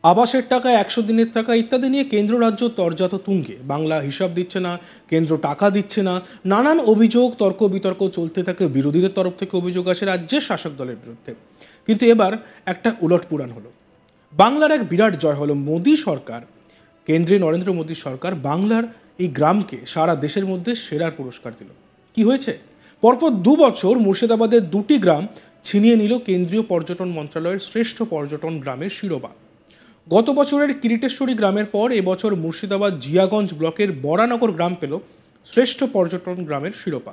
আবাসের টাকা, 100 দিনের টাকা ইত্যাদি নিয়ে কেন্দ্র রাজ্য তরজাত তুঙ্গে। বাংলা হিসাব দিচ্ছে না, কেন্দ্র টাকা দিচ্ছে না, নানান অভিযোগ, তর্ক বিতর্ক চলতে থাকে। বিরোধীদের তরফ থেকে অভিযোগ আসে রাজ্যের শাসক দলের বিরুদ্ধে। কিন্তু এবার একটা উলটপুরাণ হলো। বাংলার এক বিরাট জয় হলো। মোদী সরকার, কেন্দ্রে নরেন্দ্র মোদী সরকার বাংলার এই গ্রামকে সারা দেশের মধ্যে সেরার পুরস্কার দিল। কি হয়েছে? পরপর 2 বছর মুর্শিদাবাদের 2টি গ্রাম ছিনিয়ে নিল কেন্দ্রীয় পর্যটন মন্ত্রণালয়ের শ্রেষ্ঠ পর্যটন গ্রামের শিরোপা। গত বছরের কিরিটেশ্বরী গ্রামের পর এবছর মুর্শিদাবাদ জিয়াগঞ্জ ব্লকের বরানগর গ্রাম পেল শ্রেষ্ঠ পর্যটন গ্রামের শিরোপা।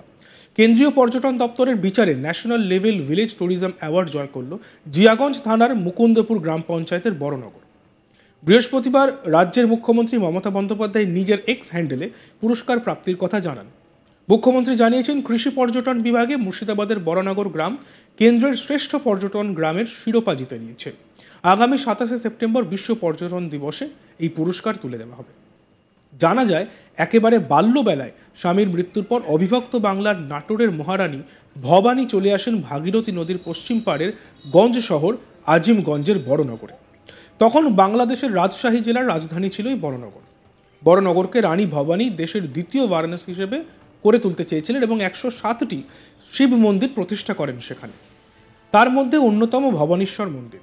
কেন্দ্রীয় পর্যটন দপ্তরের বিচারে national level village tourism award জয় করল জিয়াগঞ্জ থানার মুকুন্দপুর গ্রাম পঞ্চায়েতের বড়নগর। বৃহস্পতিবার রাজ্যের মুখ্যমন্ত্রী মমতা বন্দ্যোপাধ্যায় নিজের এক্স হ্যান্ডেলে পুরস্কার প্রাপ্তির কথা জানান। মুখ্যমন্ত্রী জানিয়েছেন, কৃষি পর্যটন বিভাগে মুর্শিদাবাদের বরানগর গ্রাম কেন্দ্রের শ্রেষ্ঠ পর্যটন গ্রামের শিরোপা জিতে নিয়েছে। আগামী 27শে সেপ্টেম্বর বিশ্ব পর্যটন দিবসে এই পুরস্কার তুলে দেওয়া হবে। জানা যায়, একেবারে বাল্যবেলায় স্বামীর মৃত্যুর পর অবিভক্ত বাংলার নাটোরের মহারানী ভবানী চলে আসেন ভাগীরথী নদীর পশ্চিম পাড়ের গঞ্জ শহর আজিমগঞ্জের বড়নগরে। তখন বাংলাদেশের রাজশাহী জেলার রাজধানী ছিল এই বড়নগর। বড়নগরকে রানী ভবানী দেশের দ্বিতীয় বারাণসী হিসেবে করে তুলতে চেয়েছিলেন এবং 107টি শিব মন্দির প্রতিষ্ঠা করেন সেখানে। তার মধ্যে অন্যতম ভবানীশ্বর মন্দির।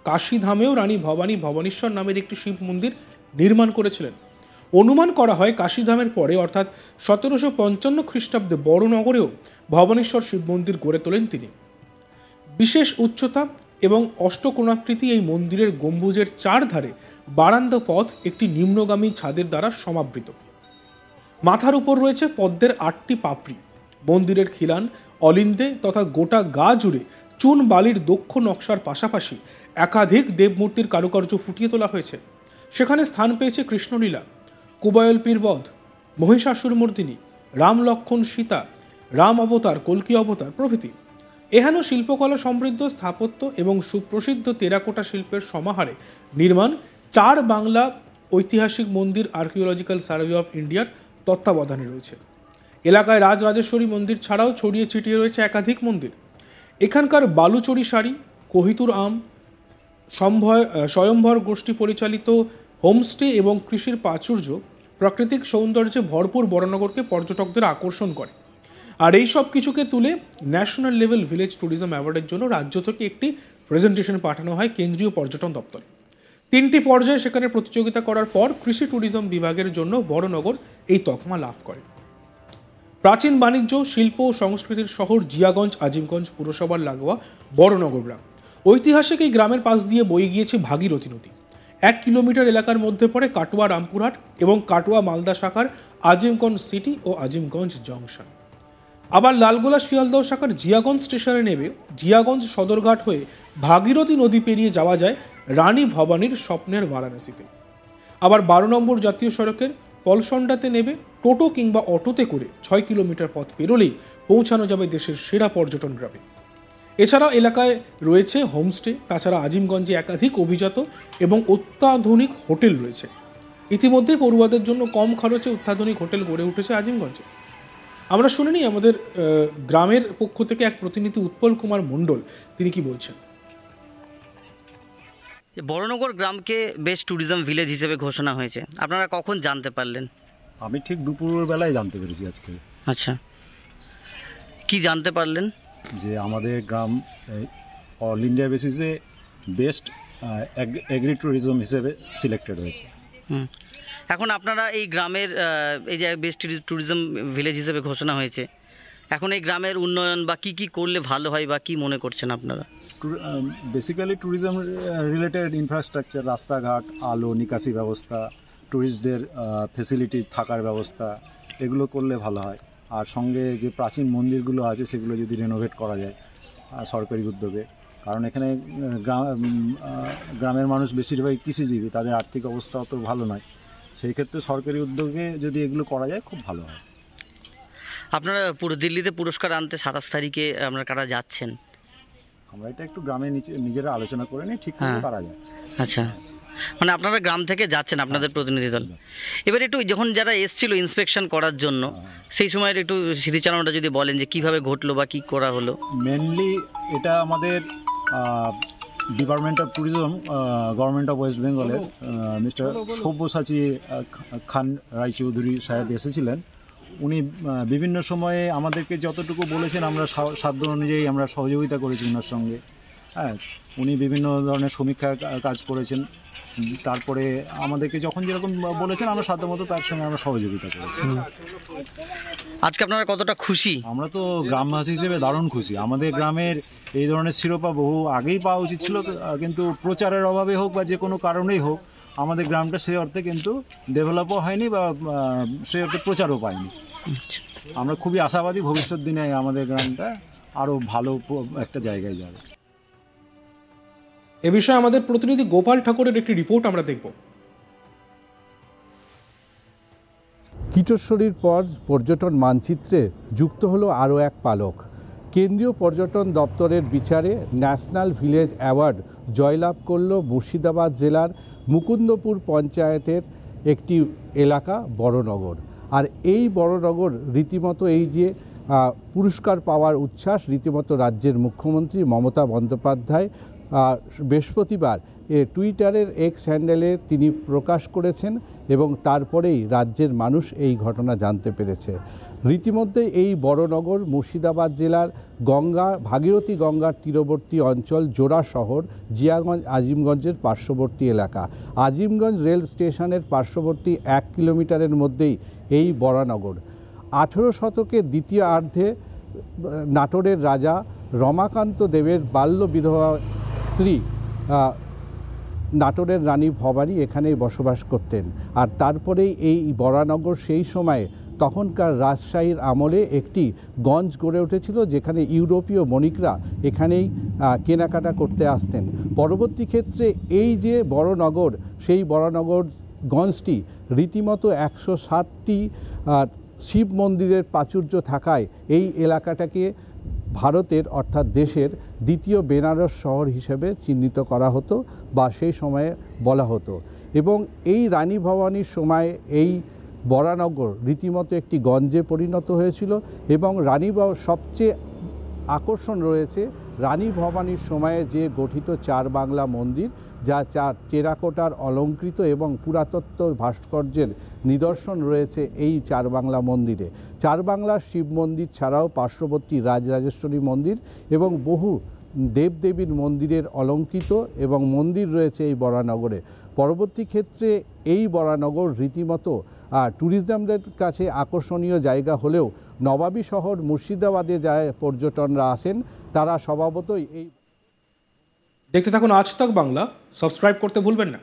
কাশীধামেও রানী ভবানী ভবানীশ্বর নামের একটি শিব মন্দির নির্মাণ করেছিলেন। অনুমান করা হয় কাশীধামের পরে অর্থাৎ 1755 খ্রিস্টাব্দে বড়নগরেও ভবানীশ্বর শিব মন্দির গড়ে তোলেন তিনি। বিশেষ উচ্চতা এবং অষ্টকোণাকৃতি এই মন্দিরের গম্বুজের 4 ধারে বারান্দা পথ একটি নিম্নগামী ছাদের দ্বারা সমাবৃত। মাথার উপর রয়েছে পদ্মের 8টি পাপড়ি। মন্দিরের খিলান, অলিন্দে তথা গোটা গা জুড়ে চুন বালির দক্ষ নকশার পাশাপাশি একাধিক দেবমূর্তির কারুকার্য ফুটিয়ে তোলা হয়েছে। সেখানে স্থান পেয়েছে কৃষ্ণলীলা, কুবায়ল পীর বধ, মহিষাসুরমর্দিনী, রাম লক্ষ্মণ সীতা, রাম অবতার, কল্কি অবতার প্রভৃতি। এহেন শিল্পকলা সমৃদ্ধ স্থাপত্য এবং সুপ্রসিদ্ধ টেরাকোটা শিল্পের সমাহারে নির্মাণ 4 বাংলা ঐতিহাসিক মন্দির আর্কিওলজিক্যাল সার্ভে অফ ইন্ডিয়ার তত্ত্বাবধানে রয়েছে। এলাকায় রাজরাজেশ্বরী মন্দির ছাড়াও ছড়িয়ে ছিটিয়ে রয়েছে একাধিক মন্দির। এখানকার বালুচরি শাড়ি, কোহিতুর আম, স্বয়ম্ভর গোষ্ঠী পরিচালিত হোমস্টে এবং কৃষির প্রাচুর্য প্রাকৃতিক সৌন্দর্যে ভরপুর বড়নগরকে পর্যটকদের আকর্ষণ করে। আর এই সব কিছুকে তুলে ন্যাশনাল লেভেল ভিলেজ ট্যুরিজম অ্যাওয়ার্ডের জন্য রাজ্য থেকে একটি প্রেজেন্টেশন পাঠানো হয় কেন্দ্রীয় পর্যটন দপ্তরে। 3টি পর্যায়ে সেখানে প্রতিযোগিতা করার পর কৃষি ট্যুরিজম বিভাগের জন্য বড়নগর এই তকমা লাভ করে। প্রাচীন বাণিজ্য, শিল্প ও সংস্কৃতির শহর জিয়াগঞ্জ আজিমগঞ্জ পুরসভার লাগোয়া বড়নগর গ্রাম। ঐতিহাসিক এই গ্রামের পাশ দিয়ে বয়ে গিয়েছে ভাগীরথী নদী। 1 কিলোমিটার এলাকার মধ্যে পড়ে কাটোয়া রামপুরহাট এবং কাটোয়া মালদা শাখার আজিমগঞ্জ সিটি ও আজিমগঞ্জ জংশন। আবার লালগোলা শিয়ালদহ শাখার জিয়াগঞ্জ স্টেশনে নেমে জিয়াগঞ্জ সদরঘাট হয়ে ভাগীরথী নদী পেরিয়ে যাওয়া যায় রানী ভবানীর স্বপ্নের বারাণসীতে। আবার 12 নম্বর জাতীয় সড়কের পলসন্ডাতে নেমে টোটো কিংবা অটোতে করে 6 কিলোমিটার পথ পেরোলেই পৌঁছানো যাবে দেশের সেরা পর্যটন গ্রামে। এছাড়া এলাকায় রয়েছে হোমস্টে। তাছাড়া আজিমগঞ্জে একাধিক অভিজাত এবং অত্যাধুনিক হোটেল রয়েছে। ইতিমধ্যে পড়ুয়াদের জন্য কম খরচে অত্যাধুনিক হোটেল গড়ে উঠেছে আজিমগঞ্জে। আমরা শুনে নিই আমাদের গ্রামের পক্ষ থেকে এক প্রতিনিধি উৎপল কুমার মণ্ডল, তিনি কি বলছেন। বড়নগর গ্রামকে বেস্ট ট্যুরিজম ভিলেজ হিসেবে ঘোষণা হয়েছে, আপনারা কখন জানতে পারলেন? আমি ঠিক দুপুরের বেলায় জানতে পেরেছি আজকে। আচ্ছা, কি জানতে পারলেন? যে আমাদের গ্রাম অল ইন্ডিয়া বেসিসে বেস্ট এগ্রি ট্যুরিজম হিসেবে সিলেক্টেড হয়েছে। এখন আপনারা এই গ্রামের এই যে বেস্ট ট্যুরিজম ভিলেজ হিসেবে ঘোষণা হয়েছে, এখন এই গ্রামের উন্নয়ন বা কি কি করলে ভালো হয় বা কি মনে করছেন আপনারা? বেসিক্যালি ট্যুরিজম রিলেটেড ইনফ্রাস্ট্রাকচার, রাস্তাঘাট, আলো নিকাশি ব্যবস্থা, ট্যুরিস্টদের ফেসিলিটি, থাকার ব্যবস্থা, এগুলো করলে ভালো হয়। আর সঙ্গে যে প্রাচীন মন্দিরগুলো আছে সেগুলো যদি রেনোভেট করা যায় সরকারি উদ্যোগে, কারণ এখানে গ্রামের মানুষ বেশিরভাগই কৃষিজীবী, তাদের আর্থিক অবস্থা অত ভালো নয়। সেই ক্ষেত্রে সরকারি উদ্যোগে যদি এগুলো করা যায় খুব ভালো হয়। আপনারা পুরো দিল্লিতে পুরস্কার আনতে 27 তারিখে আপনারা কারা যাচ্ছেন? আমরা এটা একটু গ্রামে নিজেরা আলোচনা করে নিই, ঠিক করে কারা যাচ্ছে। আচ্ছা, মানে আপনারা গ্রাম থেকে যাচ্ছেন আপনাদের প্রতিনিধি দল। এবার একটু যখন যারা এসছিল ইন্সপেকশন করার জন্য, সেই সময়ের একটু স্মৃতিচারণাটা যদি বলেন যে কিভাবে ঘটলো বা কি করা হলো। মেনলি এটা আমাদের department of tourism government of West বেঙ্গলের মিস্টার সব্যসাচী খান রায়চৌধুরী সাহেব এসেছিলেন। উনি বিভিন্ন সময়ে আমাদেরকে যতটুকু বলেছেন আমরা সাধ্য অনুযায়ী আমরা সহযোগিতা করেছি ওনার সঙ্গে। হ্যাঁ, উনি বিভিন্ন ধরনের সমীক্ষা কাজ করেছেন। তারপরে আমাদেরকে যখন যেরকম বলেছেন আমরা সাধ্যমতো তার সঙ্গে আমরা সহযোগিতা করেছি। আজকে আপনারা কতটা খুশি? আমরা তো গ্রামবাসী হিসেবে দারুণ খুশি। আমাদের গ্রামের এই ধরনের শিরোপা বহু আগেই পাওয়া উচিত ছিল, কিন্তু প্রচারের অভাবে হোক বা যে কোনো কারণেই হোক আমাদের গ্রামটা সেই অর্থে কিন্তু ডেভেলপও হয়নি বা সেই অর্থে প্রচারও পায়নি। আমরা খুবই আশাবাদী ভবিষ্যৎ দিনে আমাদের গ্রামটা আরও ভালো একটা জায়গায় যাবে। এ বিষয়ে আমাদের প্রতিনিধি গোপাল ঠাকুরের একটি রিপোর্ট আমরা দেখব। কিশোরীর পর পর্যটন মানচিত্রে যুক্ত হলো আরও এক পালক। কেন্দ্রীয় পর্যটন দপ্তরের বিচারে ন্যাশনাল ভিলেজ অ্যাওয়ার্ড জয়লাভ করল মুর্শিদাবাদ জেলার মুকুন্দপুর পঞ্চায়েতের একটি এলাকা বড়নগর। আর এই বড়নগর রীতিমতো এই যে পুরস্কার পাওয়ার উচ্ছ্বাস, রীতিমতো রাজ্যের মুখ্যমন্ত্রী মমতা বন্দ্যোপাধ্যায় বৃহস্পতিবার টুইটারের এক্স হ্যান্ডেলে তিনি প্রকাশ করেছেন এবং তারপরেই রাজ্যের মানুষ এই ঘটনা জানতে পেরেছে। রীতিমধ্যে এই বড়নগর মুর্শিদাবাদ জেলার ভাগীরথী গঙ্গার তীরবর্তী অঞ্চল, জোড়া শহর, জিয়াগঞ্জ আজিমগঞ্জের পার্শ্ববর্তী এলাকা। আজিমগঞ্জ রেল স্টেশনের পার্শ্ববর্তী 1 কিলোমিটারের মধ্যেই এই বড়নগর। 18 শতকের দ্বিতীয়ার্ধে নাটোরের রাজা রমাকান্ত দেবের বাল্য বিধবা স্ত্রী নাটোরের রানী ভবানী এখানেই বসবাস করতেন। আর তারপরেই এই বরানগর সেই সময়ে তখনকার রাজশাহীর আমলে একটি গঞ্জ গড়ে উঠেছিল, যেখানে ইউরোপীয় বণিকরা এখানেই কেনাকাটা করতে আসতেন। পরবর্তী ক্ষেত্রে এই যে বড়নগর, সেই বড়নগর গঞ্জটি রীতিমতো 107টি শিব মন্দিরের প্রাচুর্য থাকায় এই এলাকাটাকে ভারতের অর্থাৎ দেশের দ্বিতীয় বেনারস শহর হিসেবে চিহ্নিত করা হতো বা সেই সময়ে বলা হতো। এবং এই রানী ভবানীর সময় এই বরানগর রীতিমতো একটি গঞ্জে পরিণত হয়েছিল। এবং সবচেয়ে আকর্ষণ রয়েছে রানী ভবানীর সময়ে যে গঠিত চার বাংলা মন্দির, যা টেরাকোটার অলঙ্কৃত এবং পুরাতত্ত্ব ভাস্কর্যের নিদর্শন রয়েছে এই চার বাংলা মন্দিরে। চার বাংলার শিব মন্দির ছাড়াও পার্শ্ববর্তী রাজরাজেশ্বরী মন্দির এবং বহু দেবদেবীর মন্দিরের অলঙ্কৃত এবং মন্দির রয়েছে এই বরানগরে। পরবর্তী ক্ষেত্রে এই বরানগর রীতিমতো ট্যুরিজমদের কাছে আকর্ষণীয় জায়গা হলেও নবাবী শহর মুর্শিদাবাদে যায় পর্যটনরা আসেন, তারা স্বভাবতই এই। দেখতে থাকুন আজ তাক বাংলা, সাবস্ক্রাইব করতে ভুলবেন না।